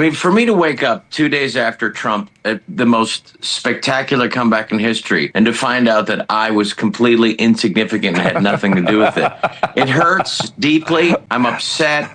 I mean, for me to wake up 2 days after Trump, the most spectacular comeback in history, and to find out that I was completely insignificant and had nothing to do with it, it hurts deeply. I'm upset.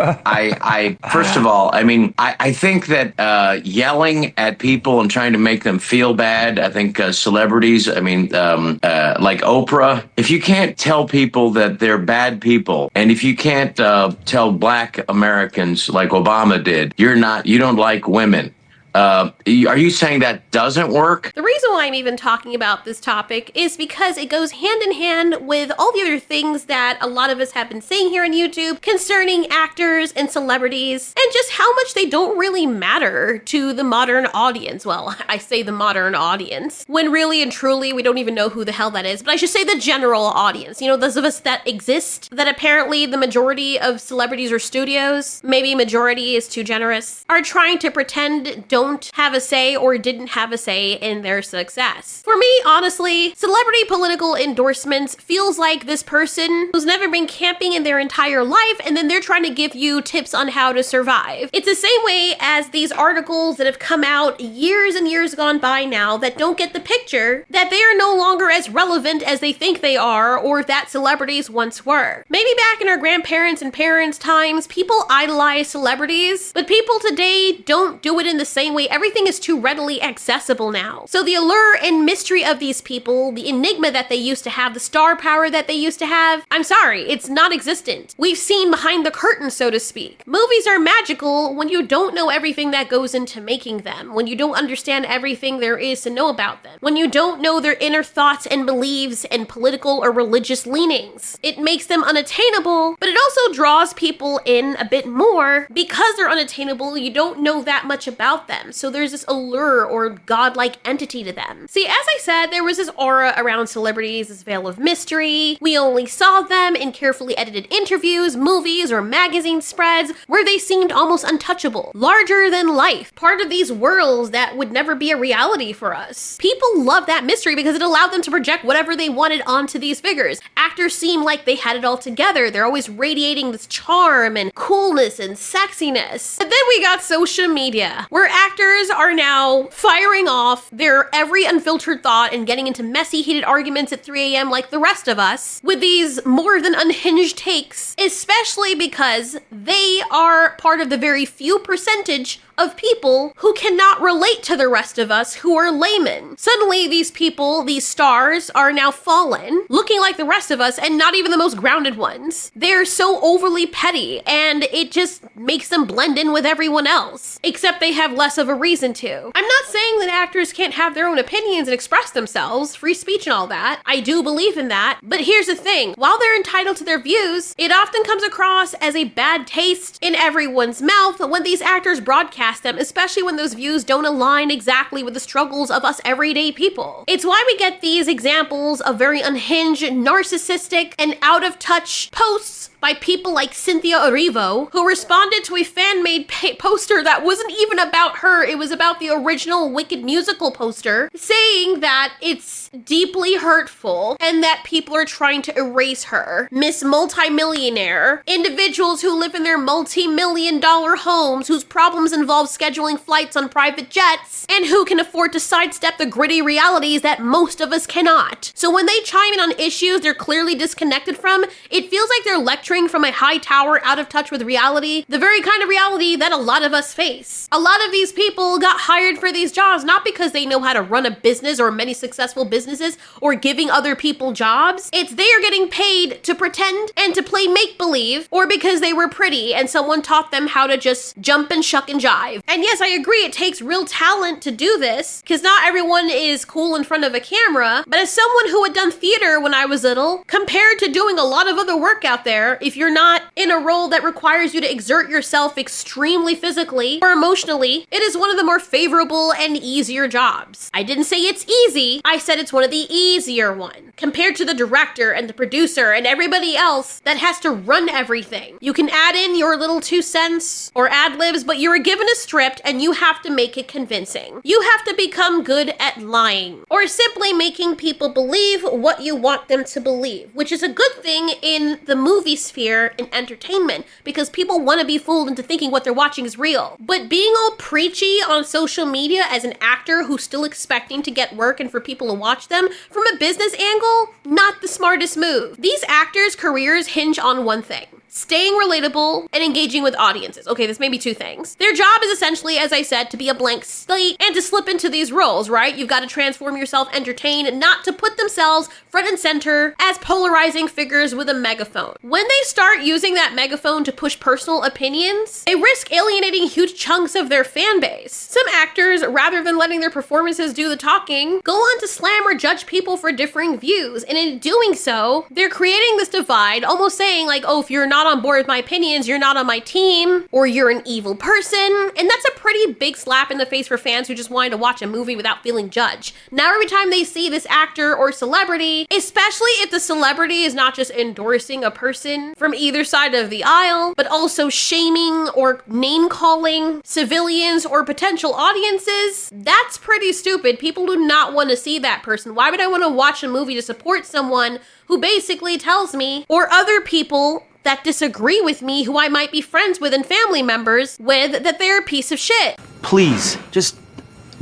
First of all, I mean, I think that yelling at people and trying to make them feel bad, I think celebrities, I mean, like Oprah, if you can't tell people that they're bad people, and if you can't tell Black Americans like Obama did, you don't like women. Are you saying that doesn't work? The reason why I'm even talking about this topic is because it goes hand in hand with all the other things that a lot of us have been saying here on YouTube concerning actors and celebrities and just how much they don't really matter to the modern audience. Well, I say the modern audience, when really and truly we don't even know who the hell that is, but I should say the general audience. You know, those of us that exist, that apparently the majority of celebrities or studios, maybe majority is too generous, are trying to pretend don't have a say or didn't have a say in their success. For me, honestly, celebrity political endorsements feels like this person who's never been camping in their entire life and then they're trying to give you tips on how to survive. It's the same way as these articles that have come out years and years gone by now that don't get the picture that they are no longer as relevant as they think they are or that celebrities once were. Maybe back in our grandparents' and parents' times, people idolized celebrities, but people today don't do it in the same way. Everything is too readily accessible now. So the allure and mystery of these people, the enigma that they used to have, the star power that they used to have, I'm sorry, it's non-existent. We've seen behind the curtain, so to speak. Movies are magical when you don't know everything that goes into making them, when you don't understand everything there is to know about them, when you don't know their inner thoughts and beliefs and political or religious leanings. It makes them unattainable, but it also draws people in a bit more because they're unattainable. You don't know that much about them. So there's this allure or godlike entity to them. See, as I said, there was this aura around celebrities, this veil of mystery. We only saw them in carefully edited interviews, movies, or magazine spreads where they seemed almost untouchable, larger than life, part of these worlds that would never be a reality for us. People love that mystery because it allowed them to project whatever they wanted onto these figures. Actors seem like they had it all together. They're always radiating this charm and coolness and sexiness. But then we got social media, where actors are now firing off their every unfiltered thought and getting into messy, heated arguments at 3 a.m. like the rest of us with these more than unhinged takes, especially because they are part of the very few percentage of people who cannot relate to the rest of us who are laymen. Suddenly, these people, these stars, are now fallen, looking like the rest of us and not even the most grounded ones. They're so overly petty, and it just makes them blend in with everyone else, except they have less of a reason to. I'm not saying that actors can't have their own opinions and express themselves, free speech and all that. I do believe in that, but here's the thing. While they're entitled to their views, it often comes across as a bad taste in everyone's mouth when these actors broadcast them, especially when those views don't align exactly with the struggles of us everyday people. It's why we get these examples of very unhinged, narcissistic, and out-of-touch posts by people like Cynthia Erivo, who responded to a fan-made poster that wasn't even about her. It was about the original Wicked musical poster, saying that it's deeply hurtful and that people are trying to erase her. Miss Multimillionaire, individuals who live in their multi-million-dollar homes whose problems involve scheduling flights on private jets and who can afford to sidestep the gritty realities that most of us cannot. So when they chime in on issues they're clearly disconnected from, it feels like they're lecturing from a high tower out of touch with reality, the very kind of reality that a lot of us face. A lot of these people got hired for these jobs not because they know how to run a business or many successful businesses or giving other people jobs. It's they are getting paid to pretend and to play make-believe, or because they were pretty and someone taught them how to just jump and shuck and jive. And yes, I agree, it takes real talent to do this because not everyone is cool in front of a camera, but as someone who had done theater when I was little, compared to doing a lot of other work out there, if you're not in a role that requires you to exert yourself extremely physically or emotionally, it is one of the more favorable and easier jobs. I didn't say it's easy, I said it's one of the easier ones. Compared to the director and the producer and everybody else that has to run everything. You can add in your little 2 cents or ad libs, but you're given a script and you have to make it convincing. You have to become good at lying, or simply making people believe what you want them to believe, which is a good thing in the movie sphere in entertainment, because people want to be fooled into thinking what they're watching is real. But being all preachy on social media as an actor who's still expecting to get work and for people to watch them from a business angle, not the smartest move. These actors' careers hinge on one thing: staying relatable and engaging with audiences. Okay, this may be two things. Their job is essentially, as I said, to be a blank slate and to slip into these roles, right? You've got to transform yourself, entertain, not to put themselves front and center as polarizing figures with a megaphone. When they start using that megaphone to push personal opinions, they risk alienating huge chunks of their fan base. Some actors, rather than letting their performances do the talking, go on to slam or judge people for differing views. And in doing so, they're creating this divide, almost saying like, oh, if you're not on board with my opinions, you're not on my team, or you're an evil person. And that's a pretty big slap in the face for fans who just wanted to watch a movie without feeling judged. Now every time they see this actor or celebrity, especially if the celebrity is not just endorsing a person from either side of the aisle, but also shaming or name-calling civilians or potential audiences, that's pretty stupid. People do not want to see that person. Why would I want to watch a movie to support someone who basically tells me, or other people that disagree with me who I might be friends with and family members with, that they're a piece of shit? Please, just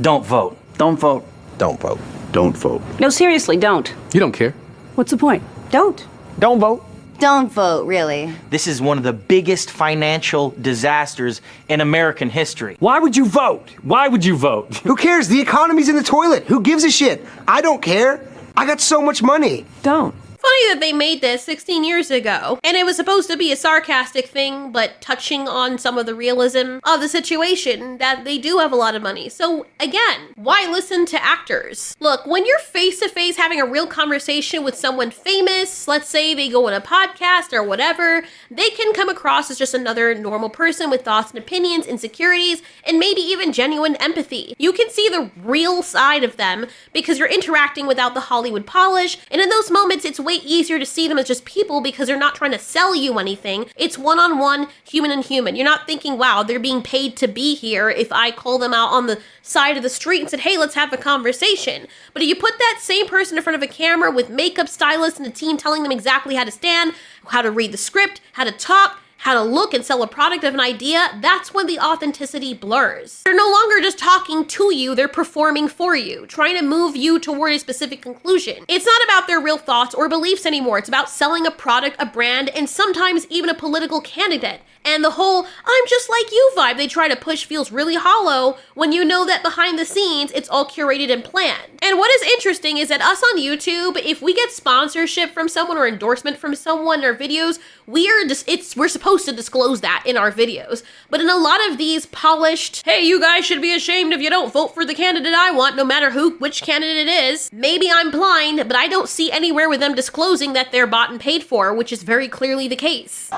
don't vote. Don't vote. Don't vote. Don't vote. No, seriously, don't. You don't care. What's the point? Don't. Don't vote. Don't vote, really. This is one of the biggest financial disasters in American history. Why would you vote? Why would you vote? Who cares? The economy's in the toilet. Who gives a shit? I don't care. I got so much money. Don't. Funny that they made this 16 years ago, and it was supposed to be a sarcastic thing, but touching on some of the realism of the situation, that they do have a lot of money. So again, why listen to actors? Look, when you're face to face having a real conversation with someone famous, let's say they go on a podcast or whatever, they can come across as just another normal person with thoughts and opinions, insecurities, and maybe even genuine empathy. You can see the real side of them because you're interacting without the Hollywood polish, and in those moments, it's way easier to see them as just people because they're not trying to sell you anything. It's one-on-one, human and human. You're not thinking, wow, they're being paid to be here if I call them out on the side of the street and said, hey, let's have a conversation. But if you put that same person in front of a camera with makeup stylists and a team telling them exactly how to stand, how to read the script, how to talk, how to look and sell a product of an idea, that's when the authenticity blurs. They're no longer just talking to you, they're performing for you, trying to move you toward a specific conclusion. It's not about their real thoughts or beliefs anymore. It's about selling a product, a brand, and sometimes even a political candidate. And the whole "I'm just like you" vibe they try to push feels really hollow when you know that behind the scenes, it's all curated and planned. And what is interesting is that us on YouTube, if we get sponsorship from someone or endorsement from someone in our videos, we're supposed to disclose that in our videos. But in a lot of these polished, hey, you guys should be ashamed if you don't vote for the candidate I want, no matter which candidate it is. Maybe I'm blind, but I don't see anywhere with them disclosing that they're bought and paid for, which is very clearly the case.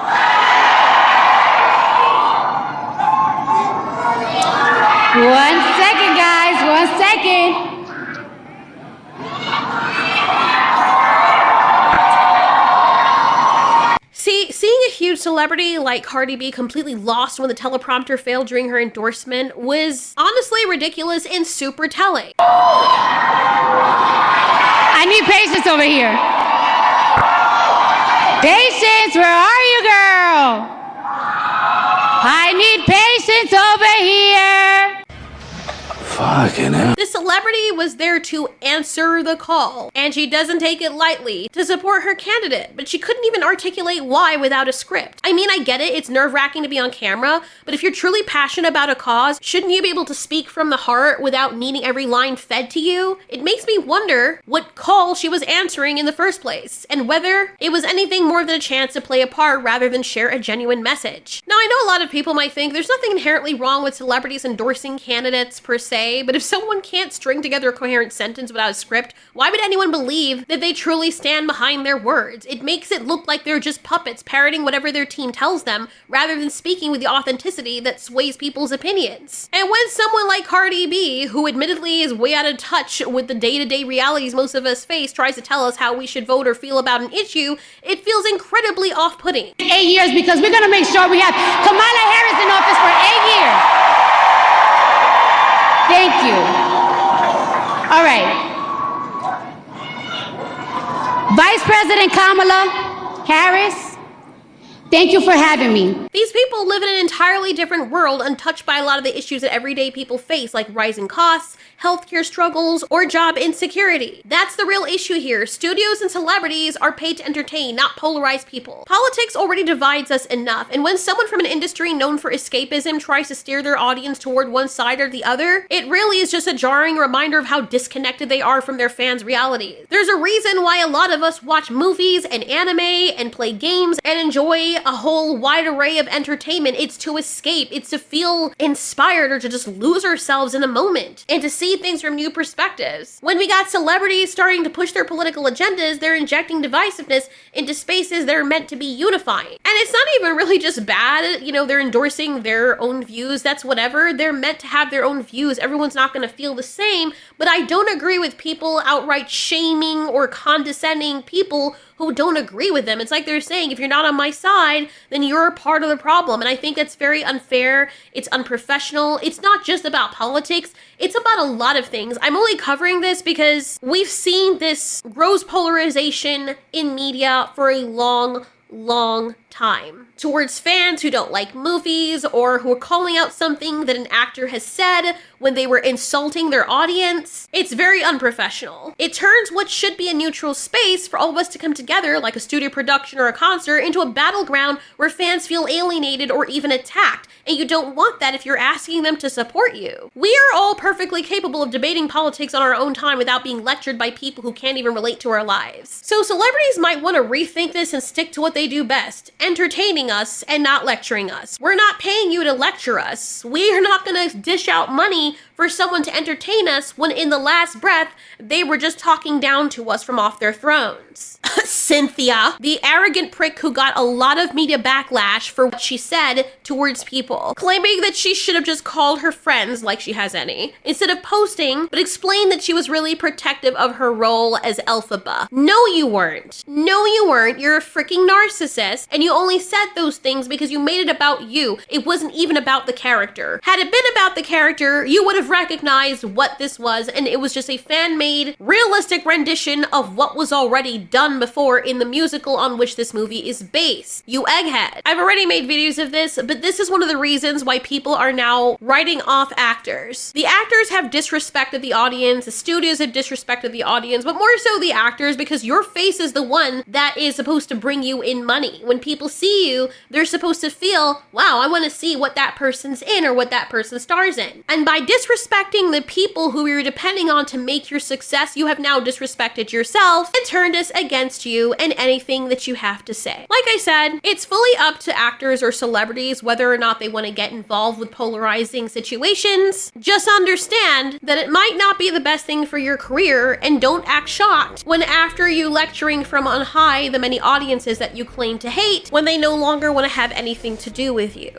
1 second, guys. 1 second. See, seeing a huge celebrity like Cardi B completely lost when the teleprompter failed during her endorsement was honestly ridiculous and super telling. I need patience over here. Patience, where are you, girl? I need patience over here. Fucking hell. The celebrity was there to answer the call, and she doesn't take it lightly to support her candidate, but she couldn't even articulate why without a script. I mean, I get it, it's nerve-wracking to be on camera, but if you're truly passionate about a cause, shouldn't you be able to speak from the heart without needing every line fed to you? It makes me wonder what call she was answering in the first place, and whether it was anything more than a chance to play a part rather than share a genuine message. Now, I know a lot of people might think there's nothing inherently wrong with celebrities endorsing candidates per se, but if someone can't string together a coherent sentence without a script, why would anyone believe that they truly stand behind their words? It makes it look like they're just puppets parroting whatever their team tells them, rather than speaking with the authenticity that sways people's opinions. And when someone like Cardi B, who admittedly is way out of touch with the day-to-day realities most of us face, tries to tell us how we should vote or feel about an issue, it feels incredibly off-putting. 8 years, because we're gonna make sure we have Kamala Harris in office for 8 years. Thank you. All right. Vice President Kamala Harris, thank you for having me. These people live in an entirely different world, untouched by a lot of the issues that everyday people face, like rising costs, healthcare struggles, or job insecurity. That's the real issue here. Studios and celebrities are paid to entertain, not polarize people. Politics already divides us enough, and when someone from an industry known for escapism tries to steer their audience toward one side or the other, it really is just a jarring reminder of how disconnected they are from their fans' realities. There's a reason why a lot of us watch movies and anime and play games and enjoy a whole wide array of entertainment. It's to escape, it's to feel inspired or to just lose ourselves in a moment and to see things from new perspectives. When we got celebrities starting to push their political agendas, they're injecting divisiveness into spaces that are meant to be unifying. And it's not even really just bad, you know, they're endorsing their own views, that's whatever. They're meant to have their own views. Everyone's not going to feel the same, but I don't agree with people outright shaming or condescending people who don't agree with them. It's like they're saying, if you're not on my side, then you're a part of the problem. And I think that's very unfair. It's unprofessional. It's not just about politics. It's about a lot of things. I'm only covering this because we've seen this gross polarization in media for a long time towards fans who don't like movies or who are calling out something that an actor has said when they were insulting their audience. It's very unprofessional. It turns what should be a neutral space for all of us to come together, like a studio production or a concert, into a battleground where fans feel alienated or even attacked. And you don't want that if you're asking them to support you. We are all perfectly capable of debating politics on our own time without being lectured by people who can't even relate to our lives. So celebrities might want to rethink this and stick to what they do best, entertaining us and not lecturing us. We're not paying you to lecture us. We are not going to dish out money for someone to entertain us when in the last breath, they were just talking down to us from off their thrones. Cynthia, the arrogant prick who got a lot of media backlash for what she said towards people, claiming that she should have just called her friends, like she has any, instead of posting, but explained that she was really protective of her role as Elphaba. No, you weren't. No, you weren't. You're a freaking narcissist, and you only said those things because you made it about you. It wasn't even about the character. Had it been about the character, you would have recognized what this was, and it was just a fan-made, realistic rendition of what was already done before in the musical on which this movie is based. You egghead. I've already made videos of this, but this is one of the reasons why people are now writing off actors. The actors have disrespected the audience, the studios have disrespected the audience, but more so the actors, because your face is the one that is supposed to bring you in money. When people see you, they're supposed to feel, wow, I want to see what that person's in or what that person stars in. And by disrespecting the people who you're depending on to make your success, you have now disrespected yourself and turned us against you and anything that you have to say. Like I said, it's fully up to actors or celebrities whether or not they want to get involved with polarizing situations. Just understand that it might not be the best thing for your career, and don't act shocked when after you lecturing from on high the many audiences that you claim to hate, when they no longer want to have anything to do with you.